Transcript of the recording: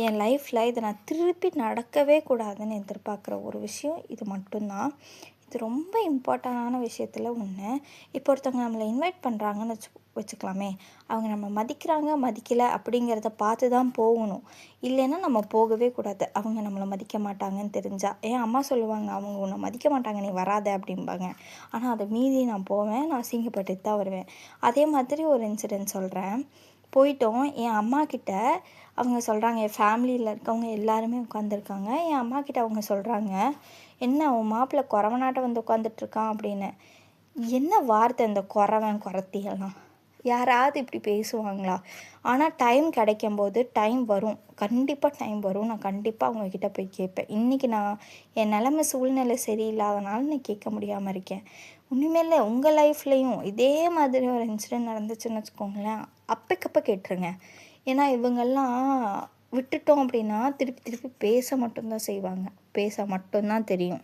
என் லைஃப்பில் இதை நான் திருப்பி நடக்கவே கூடாதுன்னு எதிர்பார்க்குற ஒரு விஷயம் இது மட்டும்தான். இது ரொம்ப இம்பார்ட்டண்டான விஷயத்தில் ஒன்று. இப்போ ஒருத்தவங்க நம்மளை இன்வைட் பண்ணுறாங்கன்னு வச்சுக்கலாமே. அவங்க நம்ம மதிக்கிறாங்க மதிக்கலை அப்படிங்கிறத பார்த்து தான் போகணும். இல்லைன்னா நம்ம போகவே கூடாது. அவங்க நம்மளை மதிக்க மாட்டாங்கன்னு தெரிஞ்சா. என் அம்மா சொல்லுவாங்க, அவங்க உன்னை மதிக்க மாட்டாங்க, நீ வராத அப்படிம்பாங்க. ஆனால் அதை மீறி நான் போவேன். நான் அசிங்கப்பட்டு தான் வருவேன். அதே மாதிரி ஒரு இன்சிடென்ட் சொல்கிறேன். போயிட்டோம். என் அம்மாக்கிட்ட அவங்க சொல்கிறாங்க, என் ஃபேமிலியில் இருக்கவங்க எல்லாருமே உட்காந்துருக்காங்க. என் அம்மாக்கிட்ட அவங்க சொல்கிறாங்க, என்ன உன் மாப்பிள்ளை குறவனாட்டம் வந்து உட்காந்துட்ருக்கான் அப்படின்னு. என்ன வார்த்தை இந்த குறவன் குறத்தியெல்லாம்? யாராவது இப்படி பேசுவாங்களா? ஆனால் டைம் கிடைக்கும்போது டைம் வரும். கண்டிப்பாக டைம் வரும். நான் கண்டிப்பாக அவங்கக்கிட்ட போய் கேட்பேன். இன்றைக்கி நான் என் நிலைமை சூழ்நிலை சரியில்லாதனால நான் கேட்க முடியாமல் இருக்கேன். உண்மையிலே உங்கள் லைஃப்லேயும் இதே மாதிரி ஒரு இன்சிடென்ட் நடந்துச்சுன்னு வச்சுக்கோங்களேன், அப்பக்கப்போ கேட்டுருங்க. ஏன்னா இவங்கெல்லாம் விட்டுட்டோம் அப்படின்னா திருப்பி திருப்பி பேச மட்டும்தான் செய்வாங்க. பேச மட்டும்தான் தெரியும்.